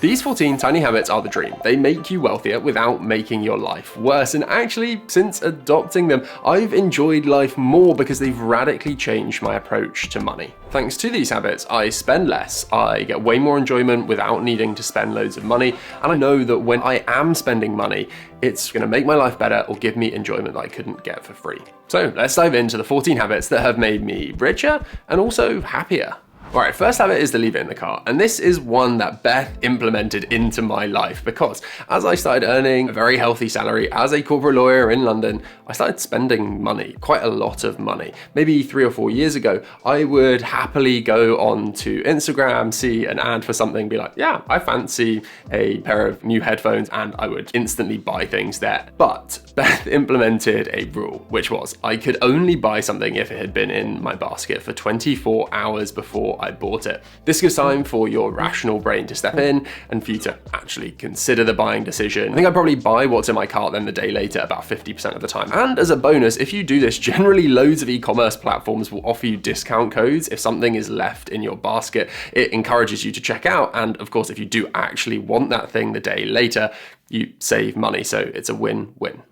These 14 tiny habits are the dream. They make you wealthier without making your life worse. And actually, since adopting them, I've enjoyed life more because they've radically changed my approach to money. Thanks to these habits, I spend less, I get way more enjoyment without needing to spend loads of money, and I know that when I am spending money, it's going to make my life better or give me enjoyment that I couldn't get for free. So let's dive into the 14 habits that have made me richer and also happier. Alright, first habit is to leave it in the car, and this is one that Beth implemented into my life because as I started earning a very healthy salary as a corporate lawyer in London, I started spending money, quite a lot of money. Maybe 3 or 4 years ago, I would happily go on to Instagram, see an ad for something, be like, yeah, I fancy a pair of new headphones, and I would instantly buy things there. But Beth implemented a rule, which was I could only buy something if it had been in my basket for 24 hours before I bought it. This gives time for your rational brain to step in and for you to actually consider the buying decision. I think I'd probably buy what's in my cart then the day later about 50% of the time. And as a bonus, if you do this, generally loads of e-commerce platforms will offer you discount codes if something is left in your basket. It encourages you to check out, and of course, if you do actually want that thing the day later, you save money, so it's a win-win.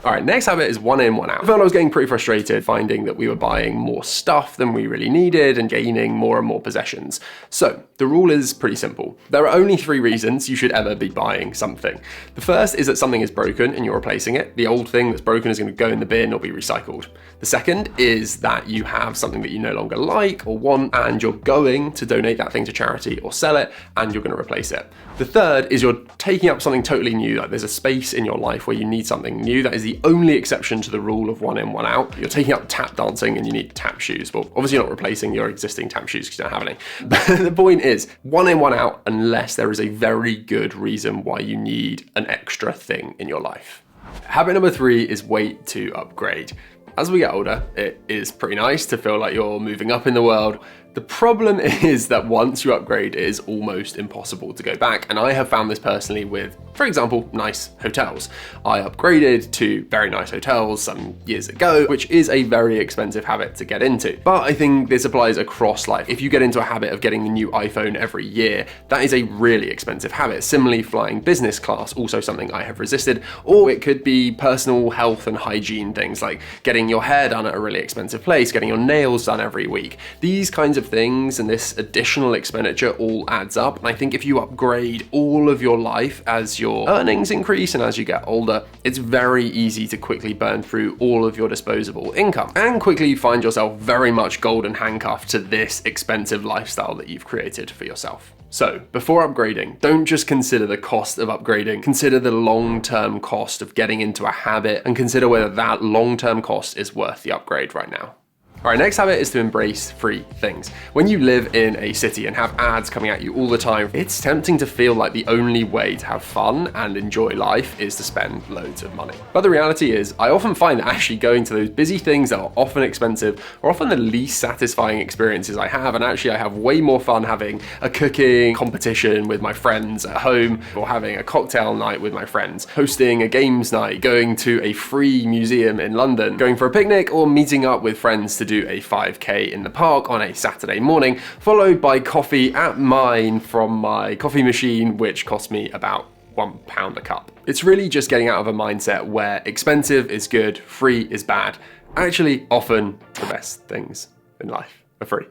Alright, next habit is one in, one out. I felt I was getting pretty frustrated finding that we were buying more stuff than we really needed and gaining more and more possessions. So, the rule is pretty simple. There are only 3 reasons you should ever be buying something. The first is that something is broken and you're replacing it. The old thing that's broken is going to go in the bin or be recycled. The second is that you have something that you no longer like or want and you're going to donate that thing to charity or sell it and you're going to replace it. The third is you're taking up something totally new, like there's a space in your life where you need something new. That is the only exception to the rule of one in, one out. You're taking up tap dancing and you need tap shoes. Well, obviously you're not replacing your existing tap shoes because you don't have any. But the point is, one in, one out, unless there is a very good reason why you need an extra thing in your life. Habit number 3 is wait to upgrade. As we get older, it is pretty nice to feel like you're moving up in the world. The problem is that once you upgrade, it is almost impossible to go back. And I have found this personally with, for example, nice hotels. I upgraded to very nice hotels some years ago, which is a very expensive habit to get into. But I think this applies across life. If you get into a habit of getting the new iPhone every year, that is a really expensive habit. Similarly, flying business class, also something I have resisted. Or it could be personal health and hygiene things like getting your hair done at a really expensive place, getting your nails done every week. These kinds of things and this additional expenditure all adds up. And I think if you upgrade all of your life as your earnings increase and as you get older, it's very easy to quickly burn through all of your disposable income and quickly find yourself very much golden handcuffed to this expensive lifestyle that you've created for yourself. So, before upgrading, don't just consider the cost of upgrading, consider the long-term cost of getting into a habit and consider whether that long-term cost is worth the upgrade right now. Alright, next habit is to embrace free things. When you live in a city and have ads coming at you all the time, it's tempting to feel like the only way to have fun and enjoy life is to spend loads of money. But the reality is, I often find that actually going to those busy things that are often expensive are often the least satisfying experiences I have, and actually I have way more fun having a cooking competition with my friends at home, or having a cocktail night with my friends, hosting a games night, going to a free museum in London, going for a picnic, or meeting up with friends to do a 5k in the park on a Saturday morning, followed by coffee at mine from my coffee machine, which cost me about £1 a cup. It's really just getting out of a mindset where expensive is good, free is bad. Actually, often the best things in life are free.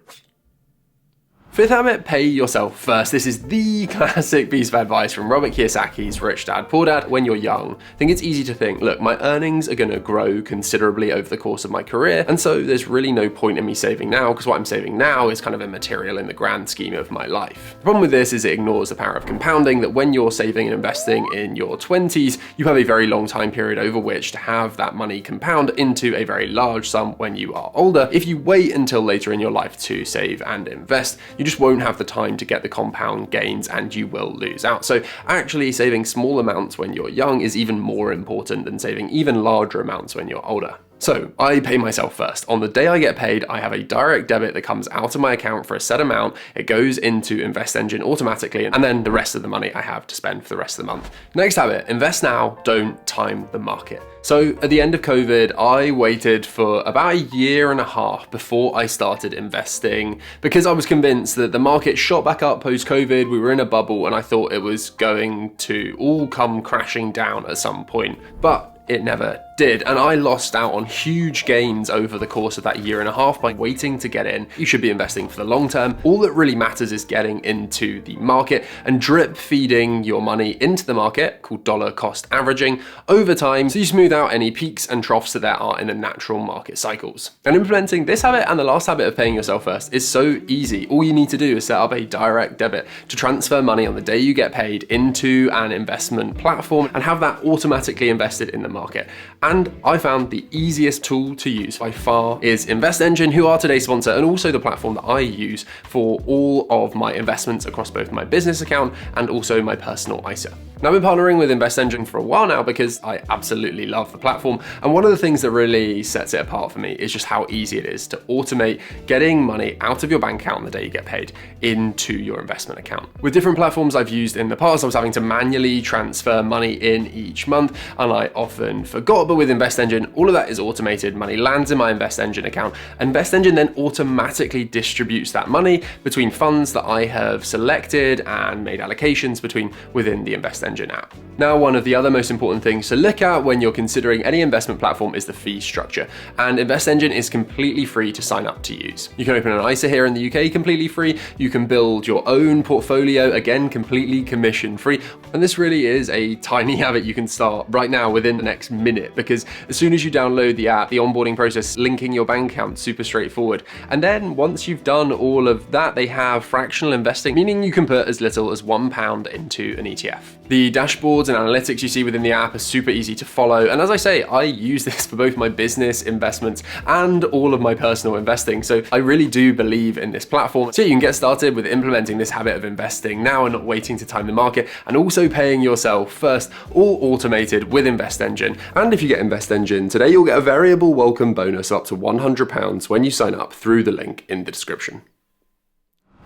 Fifth habit, pay yourself first. This is the classic piece of advice from Robert Kiyosaki's Rich Dad, Poor Dad. When you're young, I think it's easy to think, look, my earnings are going to grow considerably over the course of my career, and so there's really no point in me saving now, because what I'm saving now is kind of immaterial in the grand scheme of my life. The problem with this is it ignores the power of compounding, that when you're saving and investing in your 20s, you have a very long time period over which to have that money compound into a very large sum when you are older. If you wait until later in your life to save and invest, you just won't have the time to get the compound gains and you will lose out. So actually saving small amounts when you're young is even more important than saving even larger amounts when you're older. So I pay myself first. On the day I get paid, I have a direct debit that comes out of my account for a set amount. It goes into Invest Engine automatically, and then the rest of the money I have to spend for the rest of the month. Next habit, invest now, don't time the market. So at the end of COVID, I waited for about a year and a half before I started investing because I was convinced that the market shot back up post-COVID, we were in a bubble, and I thought it was going to all come crashing down at some point. But it never did, and I lost out on huge gains over the course of that year and a half by waiting to get in. You should be investing for the long term. All that really matters is getting into the market and drip feeding your money into the market, called dollar cost averaging, over time, so you smooth out any peaks and troughs that there are in the natural market cycles. And implementing this habit and the last habit of paying yourself first is so easy. All you need to do is set up a direct debit to transfer money on the day you get paid into an investment platform and have that automatically invested in the market. And I found the easiest tool to use by far is Invest Engine, who are today's sponsor, and also the platform that I use for all of my investments across both my business account and also my personal ISA. Now, I've been partnering with Invest Engine for a while now because I absolutely love the platform. And one of the things that really sets it apart for me is just how easy it is to automate getting money out of your bank account on the day you get paid into your investment account. With different platforms I've used in the past, I was having to manually transfer money in each month, and I often forgot. But with Invest Engine, all of that is automated. Money lands in my Invest Engine account. Invest Engine then automatically distributes that money between funds that I have selected and made allocations between within the Invest Engine app. Now, one of the other most important things to look at when you're considering any investment platform is the fee structure. And Invest Engine is completely free to sign up to use. You can open an ISA here in the UK completely free. You can build your own portfolio, again, completely commission free. And this really is a tiny habit you can start right now within the next minute, because as soon as you download the app, the onboarding process, linking your bank account, super straightforward. And then once you've done all of that, they have fractional investing, meaning you can put as little as £1 into an ETF. The dashboards and analytics you see within the app are super easy to follow. And as I say, I use this for both my business investments and all of my personal investing. So I really do believe in this platform. So you can get started with implementing this habit of investing now and not waiting to time the market, and also paying yourself first, all automated with Invest Engine. And if you get Invest Engine today, you'll get a variable welcome bonus up to £100 when you sign up through the link in the description.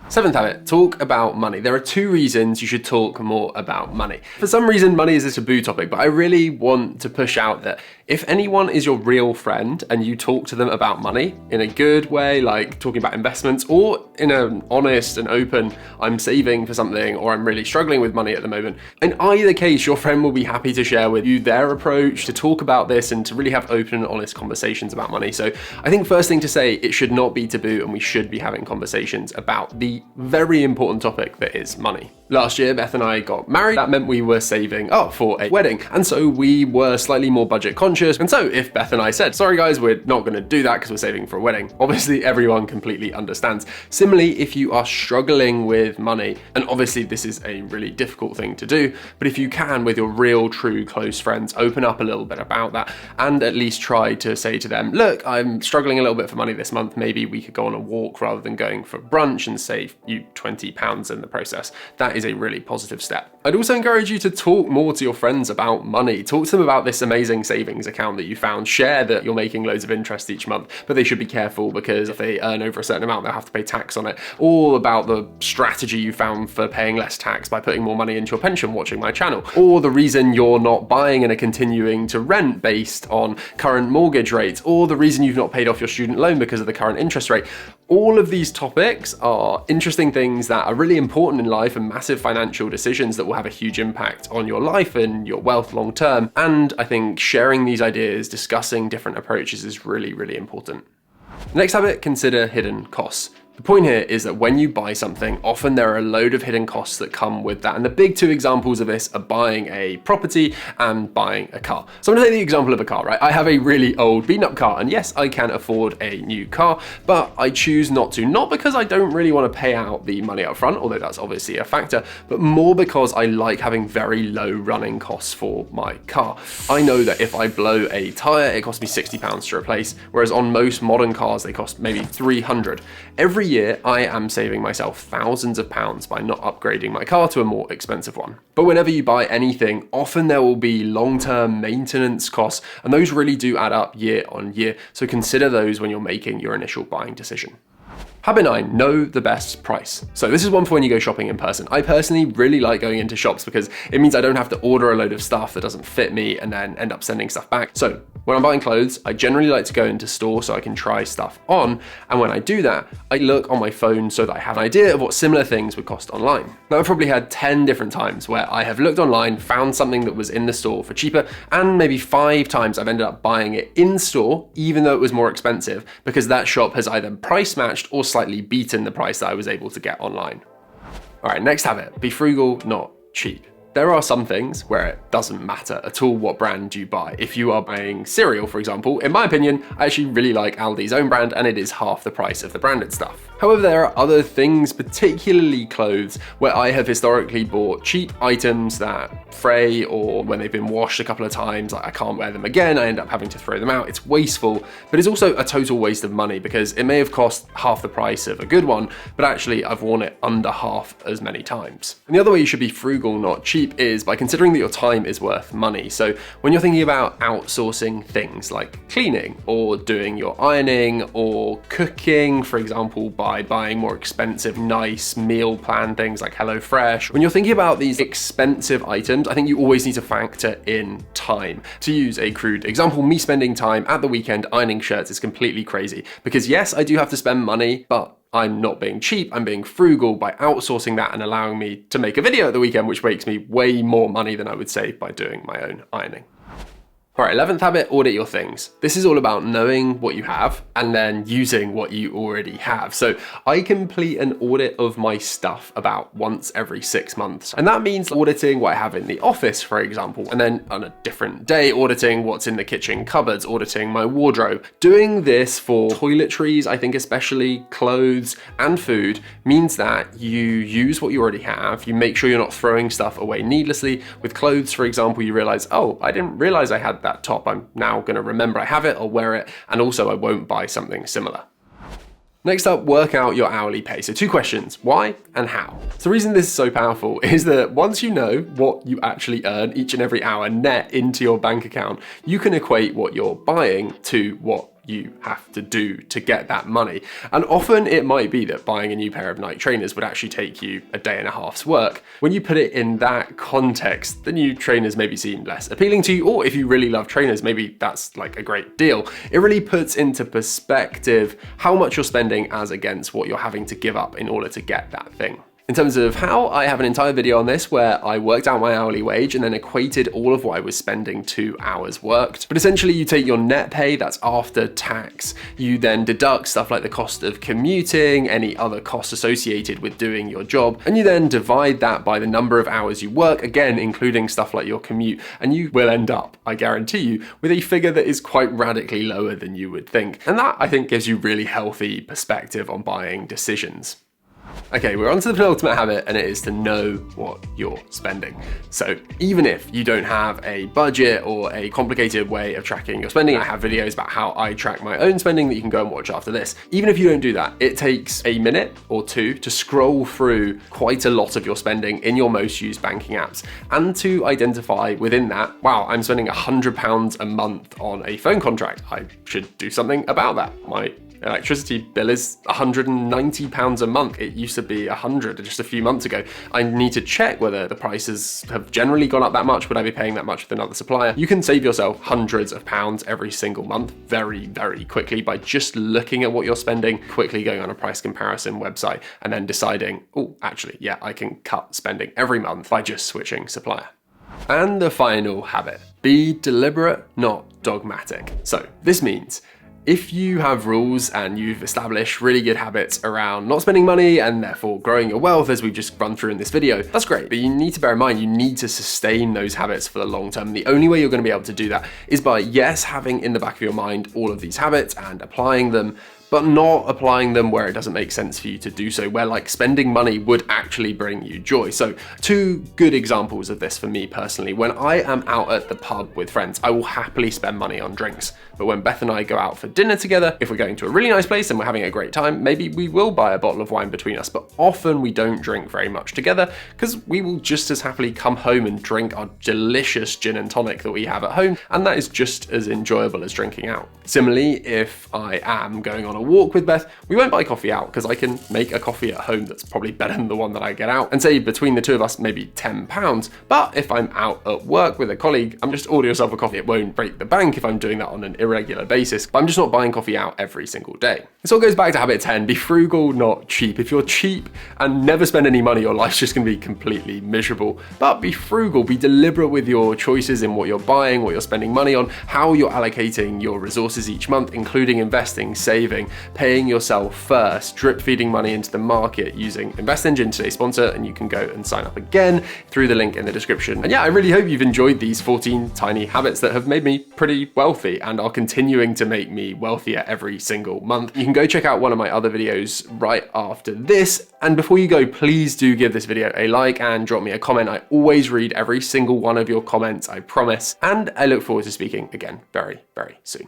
Seventh habit, talk about money. There are two reasons you should talk more about money. For some reason, money is a taboo topic, but I really want to push out that if anyone is your real friend and you talk to them about money in a good way, like talking about investments, or in an honest and open, I'm saving for something, or I'm really struggling with money at the moment, in either case, your friend will be happy to share with you their approach, to talk about this, and to really have open and honest conversations about money. So I think first thing to say, it should not be taboo, and we should be having conversations about the very important topic that is money. Last year, Beth and I got married. That meant we were saving up for a wedding. And so we were slightly more budget conscious. And so if Beth and I said, sorry guys, we're not going to do that because we're saving for a wedding, obviously everyone completely understands. Similarly, if you are struggling with money, and obviously this is a really difficult thing to do, but if you can, with your real, true, close friends, open up a little bit about that and at least try to say to them, look, I'm struggling a little bit for money this month. Maybe we could go on a walk rather than going for brunch and save you £20 in the process. That is a really positive step. I'd also encourage you to talk more to your friends about money. Talk to them about this amazing savings account that you found. Share that you're making loads of interest each month, but they should be careful because if they earn over a certain amount, they'll have to pay tax on it. Or about the strategy you found for paying less tax by putting more money into your pension watching my channel. Or the reason you're not buying and are continuing to rent based on current mortgage rates. Or the reason you've not paid off your student loan because of the current interest rate. All of these topics are interesting things that are really important in life and massive financial decisions that will have a huge impact on your life and your wealth long term. And I think sharing these ideas, discussing different approaches is really, really important. Next habit, consider hidden costs. The point here is that when you buy something, often there are a load of hidden costs that come with that. And the big two examples of this are buying a property and buying a car. So I'm gonna take the example of a car, right? I have a really old beaten up car, and yes, I can afford a new car, but I choose not to. Not because I don't really wanna pay out the money up front, although that's obviously a factor, but more because I like having very low running costs for my car. I know that if I blow a tire, it costs me £60 to replace, whereas on most modern cars, they cost maybe 300. Every every year I am saving myself thousands of pounds by not upgrading my car to a more expensive one. But whenever you buy anything, often there will be long-term maintenance costs, and those really do add up year on year. So consider those when you're making your initial buying decision. Habit 9, know the best price. So this is one for when you go shopping in person. I personally really like going into shops because it means I don't have to order a load of stuff that doesn't fit me and then end up sending stuff back. So when I'm buying clothes, I generally like to go into store so I can try stuff on. And when I do that, I look on my phone so that I have an idea of what similar things would cost online. Now I've probably had 10 different times where I have looked online, found something that was in the store for cheaper, and maybe 5 times I've ended up buying it in store, even though it was more expensive, because that shop has either price matched or slightly beaten the price that I was able to get online. All right, next habit, be frugal, not cheap. There are some things where it doesn't matter at all what brand you buy. If you are buying cereal, for example, in my opinion, I actually really like Aldi's own brand and it is half the price of the branded stuff. However, there are other things, particularly clothes, where I have historically bought cheap items that fray, or when they've been washed a couple of times, I can't wear them again, I end up having to throw them out. It's wasteful, but it's also a total waste of money because it may have cost half the price of a good one, but actually I've worn it under half as many times. And the other way you should be frugal, not cheap, is by considering that your time is worth money. So when you're thinking about outsourcing things like cleaning or doing your ironing or cooking, for example, by buying more expensive, nice meal plan things like HelloFresh, when you're thinking about these expensive items, I think you always need to factor in time. To use a crude example, me spending time at the weekend ironing shirts is completely crazy because yes, I do have to spend money, but I'm not being cheap, I'm being frugal by outsourcing that and allowing me to make a video at the weekend, which makes me way more money than I would save by doing my own ironing. All right, 11th habit, audit your things. This is all about knowing what you have and then using what you already have. So I complete an audit of my stuff about once every 6 months. And that means auditing what I have in the office, for example, and then on a different day, auditing what's in the kitchen cupboards, auditing my wardrobe. Doing this for toiletries, I think especially clothes and food, means that you use what you already have. You make sure you're not throwing stuff away needlessly. With clothes, for example, you realize, oh, I didn't realize I had that top. I'm now going to remember I have it, I'll wear it, and also I won't buy something similar. Next up, work out your hourly pay. So 2 questions, why and how? So the reason this is so powerful is that once you know what you actually earn each and every hour net into your bank account, you can equate what you're buying to what you have to do to get that money. And often it might be that buying a new pair of Nike trainers would actually take you a day and a half's work. When you put it in that context, the new trainers maybe seem less appealing to you, or if you really love trainers, maybe that's like a great deal. It really puts into perspective how much you're spending as against what you're having to give up in order to get that thing. In terms of how, I have an entire video on this where I worked out my hourly wage and then equated all of what I was spending to hours worked. But essentially you take your net pay, that's after tax. You then deduct stuff like the cost of commuting, any other costs associated with doing your job, and you then divide that by the number of hours you work, again, including stuff like your commute. And you will end up, I guarantee you, with a figure that is quite radically lower than you would think. And that, I think, gives you really healthy perspective on buying decisions. Okay, we're on to the penultimate habit, and it is to know what you're spending. So even if you don't have a budget or a complicated way of tracking your spending, I have videos about how I track my own spending that you can go and watch after this. Even if you don't do that, it takes a minute or 2 to scroll through quite a lot of your spending in your most used banking apps and to identify within that, wow, I'm spending £100 a month on a phone contract. I should do something about that. My electricity bill is £190 a month. It used to be 100 just a few months ago. I need to check whether the prices have generally gone up that much. Would I be paying that much with another supplier? You can save yourself hundreds of pounds every single month very, very quickly by just looking at what you're spending, quickly going on a price comparison website, and then deciding, oh, actually, yeah, I can cut spending every month by just switching supplier. And the final habit, be deliberate, not dogmatic. So this means if you have rules and you've established really good habits around not spending money and therefore growing your wealth, as we've just run through in this video, that's great. But you need to bear in mind, you need to sustain those habits for the long term. The only way you're going to be able to do that is by, yes, having in the back of your mind all of these habits and applying them, but not applying them where it doesn't make sense for you to do so, where like spending money would actually bring you joy. So 2 good examples of this for me personally. When I am out at the pub with friends, I will happily spend money on drinks. But when Beth and I go out for dinner together, if we're going to a really nice place and we're having a great time, maybe we will buy a bottle of wine between us, but often we don't drink very much together because we will just as happily come home and drink our delicious gin and tonic that we have at home, and that is just as enjoyable as drinking out. Similarly, if I am going on a walk with Beth, we won't buy coffee out because I can make a coffee at home that's probably better than the one that I get out, and say between the 2 of us, maybe £10. But if I'm out at work with a colleague, I'm just ordering myself a coffee. It won't break the bank if I'm doing that on an irregular basis, but I'm just not buying coffee out every single day. This all goes back to habit 10, be frugal, not cheap. If you're cheap and never spend any money, your life's just gonna be completely miserable. But be frugal, be deliberate with your choices in what you're buying, what you're spending money on, how you're allocating your resources each month, including investing, saving, paying yourself first, drip feeding money into the market using Invest Engine, today's sponsor, and you can go and sign up again through the link in the description. And yeah, I really hope you've enjoyed these 14 tiny habits that have made me pretty wealthy and are continuing to make me wealthier every single month. You can go check out one of my other videos right after this. And before you go, please do give this video a like and drop me a comment. I always read every single one of your comments, I promise. And I look forward to speaking again very, very soon.